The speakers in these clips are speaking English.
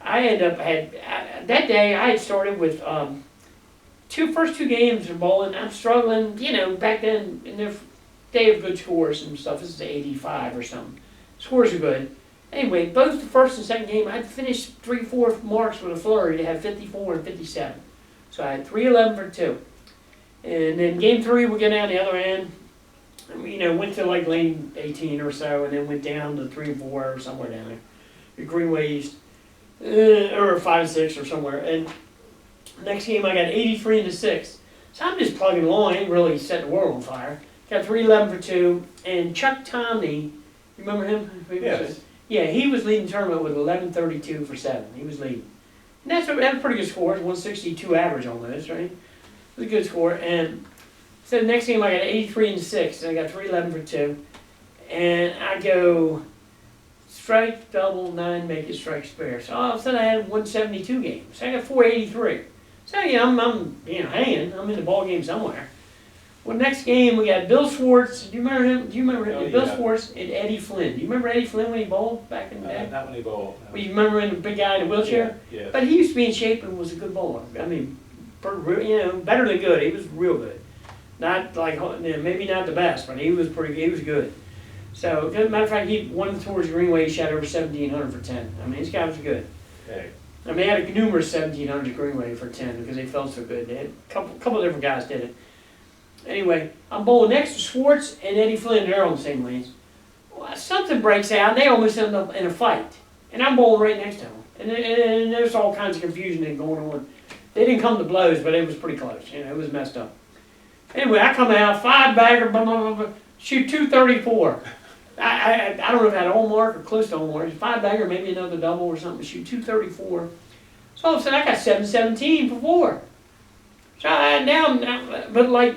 that day I had started with first two games of bowling. I'm struggling, back then in the day of good scores and stuff. This is 85 or something. Scores are good. Anyway, both the first and second game, I'd finished 3-4 marks with a flurry to have 54 and 57. So I had 311 for 2. And then game 3, we get down the other end. Went to like lane 18 or so, and then went down to 3 and 4 or somewhere down there. The Greenway East, or 5 and 6 or somewhere. And next game, I got 83 and 6. So I'm just plugging along. I ain't really setting the world on fire. Got 311 for 2. And Chuck Tomney, you remember him? Yes. Yeah, he was leading the tournament with 1132 for 7. He was leading. And that's a pretty good score. It's 162 average almost, right? It was a good score. And so the next game I got 83 and 6. And I got 311 for 2. And I go strike, double, 9, make it, strike, spare. So all of a sudden I had 172 games. So I got 483. So I'm hanging. I'm in the ball game somewhere. Well, next game we got Bill Schwartz. Do you remember him? Oh, Bill yeah. Schwartz and Eddie Flynn. Do you remember Eddie Flynn when he bowled back in the day? Not when he bowled. No. Well, you remember him, the big guy in the wheelchair? Yeah. But he used to be in shape and was a good bowler. I mean, better than good. He was real good. Not like, maybe not the best, but he was good. So, as a matter of fact, he won towards Greenway. He shot over 1,700 for 10. I mean, this guy was good. Okay. I mean, they had numerous 1,700 Greenway for 10 because they felt so good. They had a couple different guys did it. Anyway, I'm bowling next to Schwartz and Eddie Flynn. They're on the same lanes. Well, something breaks out, and they almost end up in a fight. And I'm bowling right next to them. And there's all kinds of confusion going on. They didn't come to blows, but it was pretty close. It was messed up. Anyway, I come out, 5-bagger, blah, blah, blah, blah, shoot 234. I don't know if I had all mark or close to all mark. 5-bagger, maybe another double or something. Shoot 234. So all of a sudden, I got 717 for 4. So but like,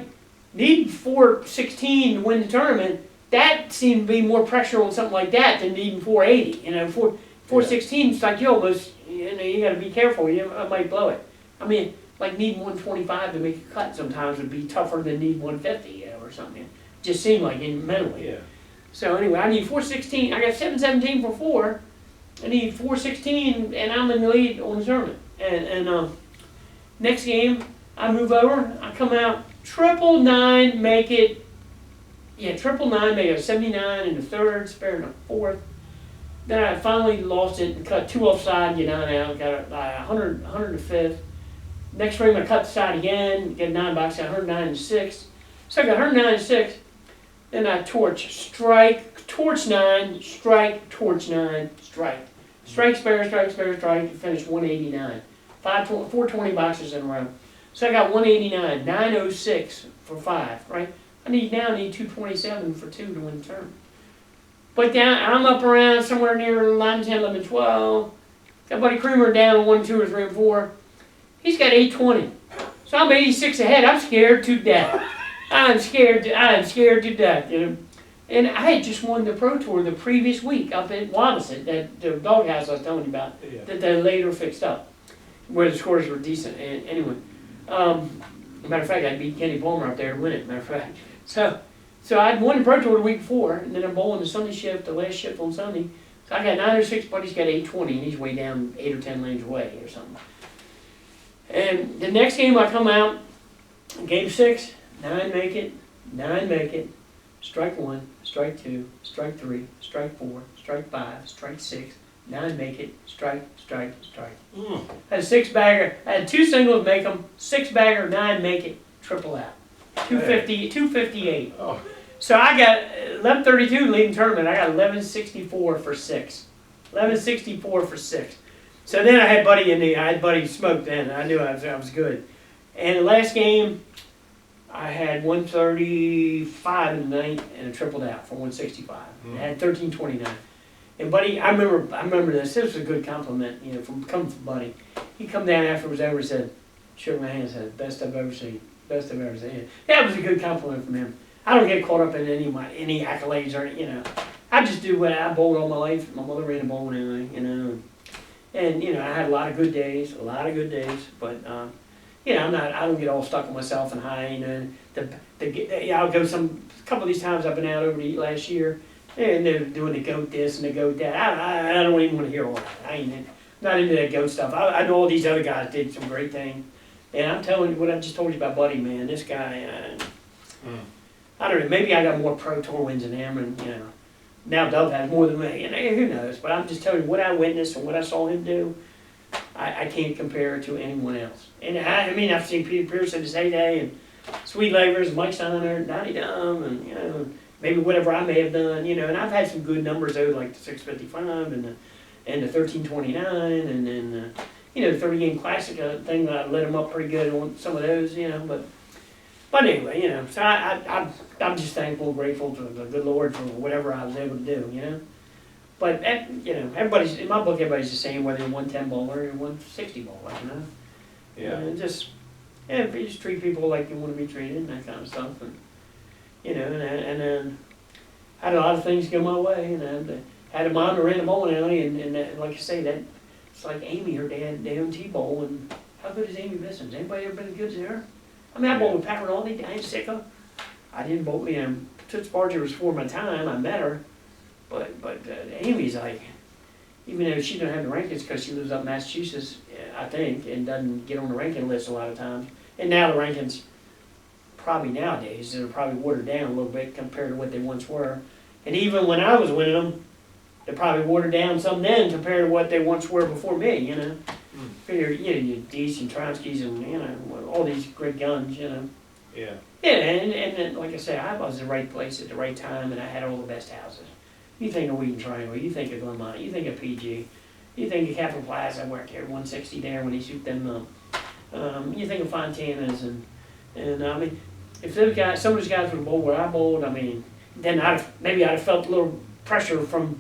needing 416 to win the tournament, that seemed to be more pressure on something like that than needing 480. 416 is like you almost, you got to be careful. I might blow it. I mean, like needing 125 to make a cut sometimes would be tougher than need 150 or something. It just seemed like mentally. Yeah. So anyway, I need 416. I got 717 for 4. I need 416, and I'm in the lead on the tournament. And next game, I move over. I come out. 999, make it. Yeah, 999, make it 79 in the third, spare in the fourth. Then I finally lost it and cut 2 offside, get 9 out, got it 100 in the fifth. Next frame I cut the side again, get 9 box, got 109 in the sixth. So I got 109 in the sixth. Then I torch, strike, torch 9, strike, torch 9, strike. Strike, spare, strike, finish 189. 420 boxes in a row. So I got 189, 906 for 5, right? I need 227 for 2 to win the tournament. But I'm up around somewhere near 9, 10, 11, 12. Got Buddy Creamer down on 1, 2, or 3, and 4. He's got 820. So I'm 86 ahead. I'm scared to death. I'm scared to death, And I had just won the Pro Tour the previous week up at Wabassett, that the doghouse I was telling you about, that they later fixed up, where the scores were decent. And anyway. Matter of fact, I beat Kenny Palmer up there to win it, matter of fact. So I'd won the Pro Tour the week before, and then I'm bowling the Sunday shift, the last shift on Sunday. So I got 906, Buddy's got 820, and he's way down 8 or 10 lanes away or something. And the next game I come out, game 6, 9 make it, strike 1, strike 2, strike 3, strike 4, strike 5, strike 6, 9 make it, strike. I had a 6-bagger. I had 2 singles make them, 6-bagger, 9 make it, triple out. 258. Oh. So I got 1132 leading tournament. I got 1164 for 6. 1164 for 6. So then I had Buddy smoked then. I knew I was good. And the last game, I had 135 in the ninth and a tripled out for 165. I had 1329. And Buddy, I remember this. This was a good compliment, coming from Buddy. He come down after it was over and said, shook my hand and said, best I've ever seen. Best I've ever seen. That was a good compliment from him. I don't get caught up in any accolades or, I just do what I bowled all my life. My mother ran a bowling anyway, And, I had a lot of good days, but, I don't get all stuck on myself and high, I'll go a couple of these times I've been out over to eat last year, and they're doing the goat this and the goat that. I don't even want to hear all that. not into that goat stuff. I know all these other guys did some great things. And I'm telling you what I just told you about Buddy, man. This guy, I don't know, maybe I got more Pro Tour wins than him, and, you know, now Dove has more than me, and who knows. But I'm just telling you what I witnessed and what I saw him do, I can't compare it to anyone else. And I mean, I've seen Peter Pierce in his heyday, and Sweet Lavers, and Mike Steiner, and Donnie Dunn, and, you know, maybe whatever I may have done, you know. And I've had some good numbers, though, like the 655 and the 1329, and then, you know, the 30-game classic thing, I let him up pretty good on some of those, you know. But anyway, you know, so I'm just thankful and grateful to the good Lord for whatever I was able to do, you know. But, you know, everybody's, in my book, everybody's the same, whether you're 110 bowler or 160 bowler, you know. Yeah. And just, yeah, you just treat people like you want to be treated and that kind of stuff. And, you know, and then I had a lot of things go my way, and I had a mom that ran a bowling alley, and like I say, that it's like Amy, her dad, they own T-Bowl, and how good is Amy Bisson's? Anybody ever been as good as her? I mean, I bowled with Pat Rinaldi, Diane Sicko. I didn't bowl, you know, Toots Barger was before my time, I met her. But Amy's like, even though she don't have the rankings because she lives up in Massachusetts, I think, and doesn't get on the ranking list a lot of times. And now the rankings, probably nowadays, they're probably watered down a little bit compared to what they once were. And even when I was winning them, they're probably watered down some then compared to what they once were before me, you know. Figure, you know, your D's and Trotsky's and, you know, all these great guns, you know. Yeah. Yeah, and then, like I say, I was in the right place at the right time, and I had all the best houses. You think of Wheaton Triangle, you think of Glenmont, you think of PG, you think of Capitol Plaza, I worked here, 160 there when they shoot them up. You think of Fontana's, and I mean, if those guys, some of those guys would have bowled where I bowled, I mean, then maybe I'd have felt a little pressure from,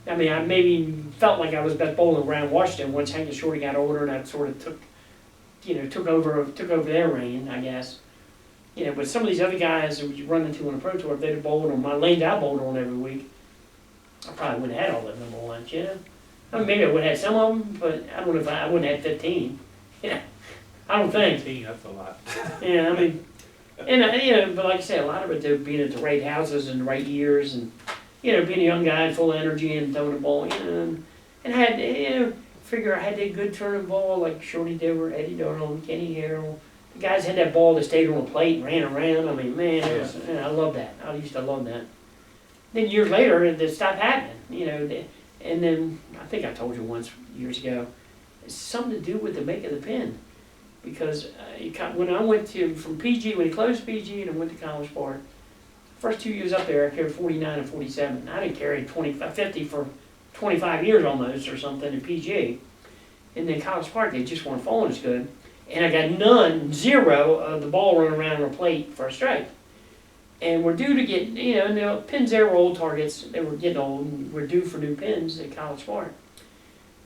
I mean, I maybe felt like I was best bowling around Washington once Hank and Shorty got older, and I sort of took over their reign, I guess. You know, but some of these other guys that you run into on a Pro Tour, if they'd have bowled on my lanes I bowled on every week, I probably wouldn't have had all the number ones, you know? I mean, maybe I would have had some of them, but I don't know if I wouldn't have had 15. Yeah, I don't think. 15, that's a lot. Yeah, I mean, and you know, but like I said, a lot of it though, being at the right houses and the right years, and you know, being a young guy full of energy and throwing the ball, you know, and I had, you know, figure I had that good turning ball like Shorty Diver, Eddie Darnold, Kenny Harrell. The guys had that ball that stayed on the plate and ran around. I mean, man, it was, I love that. I used to love that. Then years later, it stopped happening, you know, and then I think I told you once years ago, it's something to do with the make of the pin. Because when I went from PG, when he closed PG and I went to College Park, first 2 years up there, I carried 49 and 47. I didn't carry 50 for 25 years almost or something in PG. And then College Park, they just weren't falling as good. And I got zero of the ball running around on a plate for a strike. And we're due to get, you know, and the pins there were old targets. They were getting old, and we're due for new pins at College Park.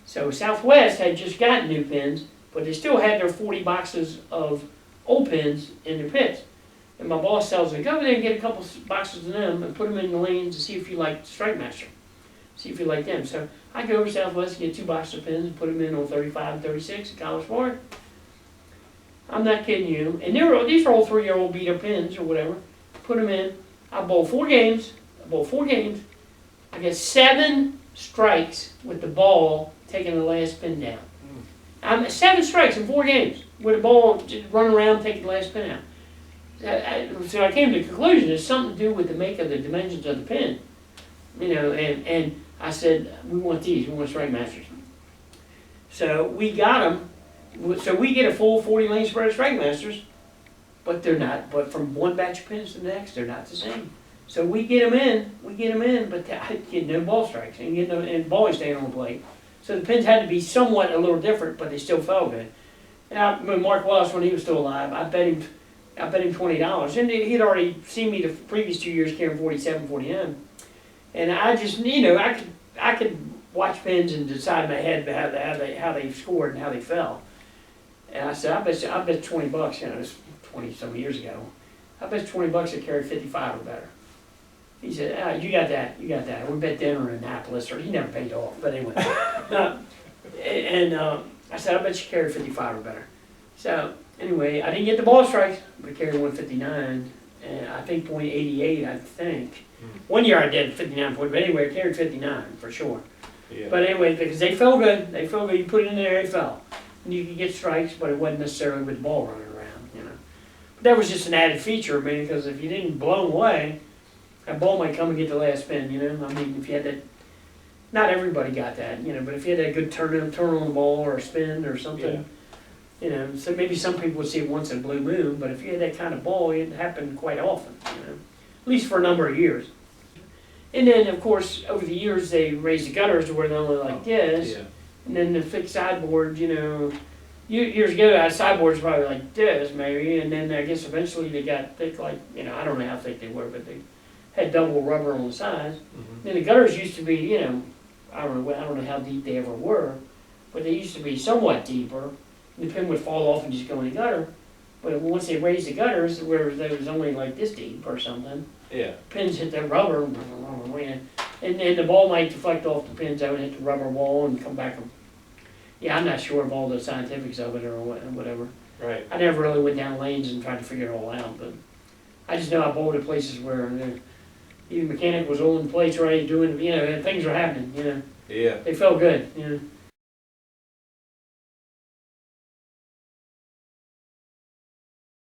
So Southwest had just gotten new pins, but they still had their 40 boxes of old pins in their pits. And my boss tells me, go over there and get a couple boxes of them and put them in the lanes to see if you like Strike Master. See if you like them. So I go over to Southwest and get 2 boxes of pins and put them in on 35 and 36 at College Park. I'm not kidding you. And these are all 3-year-old beat up pins or whatever. Put them in. I bowled 4 games. I got 7 strikes with the ball taking the last pin down. I'm 7 strikes in 4 games with the ball just running around taking the last pin out. So I came to the conclusion it's something to do with the make of the dimensions of the pin. You know, and I said, we want these. We want Strike Masters. So we got them. So we get a full 40 lane spread of Strike Masters, but they're not. But from one batch of pins to the next, they're not the same. So we get them in, but I get no ball strikes and get no and the ball is staying on the plate. So the pins had to be somewhat a little different, but they still felt good. And Mark Wallace, when he was still alive, I bet him $20, and he'd already seen me the previous 2 years carrying 47, 49. And I just, you know, I could watch pins and decide in my head how they scored and how they fell. And I said, I bet $20, you know, it's 20 some years ago. I bet $20 I carried 55 or better. He said, you got that. We bet dinner in Annapolis, or he never paid off, but anyway. I said, I bet you carried 55 or better. So anyway, I didn't get the ball strikes, but carried 159, and I think .88, I think. 1 year I did 59 points, but anyway, I carried 59 for sure. Yeah. But anyway, because they fell good, you put it in there, they fell. And you could get strikes, but it wasn't necessarily with the ball running around, you know. But that was just an added feature, I mean, because if you didn't blow them away, that ball might come and get the last spin, you know. I mean, if you had that, not everybody got that, you know, but if you had that good turn on the ball or a spin or something, you know, so maybe some people would see it once in a blue moon, but if you had that kind of ball, it happened quite often, you know, at least for a number of years. And then, of course, over the years, they raised the gutters to where they're only like this. Yeah. And then the fixed sideboard, you know, years ago, our sideboards were probably like this, maybe. And then I guess eventually they got thick, like, you know, I don't know how thick they were, but they had double rubber on the sides. Mm-hmm. Then the gutters used to be, you know, I don't know how deep they ever were, but they used to be somewhat deeper. The pin would fall off and just go in the gutter. But once they raised the gutters, where they was only like this deep or something, Yeah. pins hit the rubber, and the ball might deflect off the pins out and hit the rubber wall and come back. Yeah, I'm not sure of all the scientifics of it or whatever. Right. I never really went down lanes and tried to figure it all out, but I just know I bowled at places where even mechanic was holding plates right, doing, you know, and things were happening, you know. Yeah. They felt good, you know.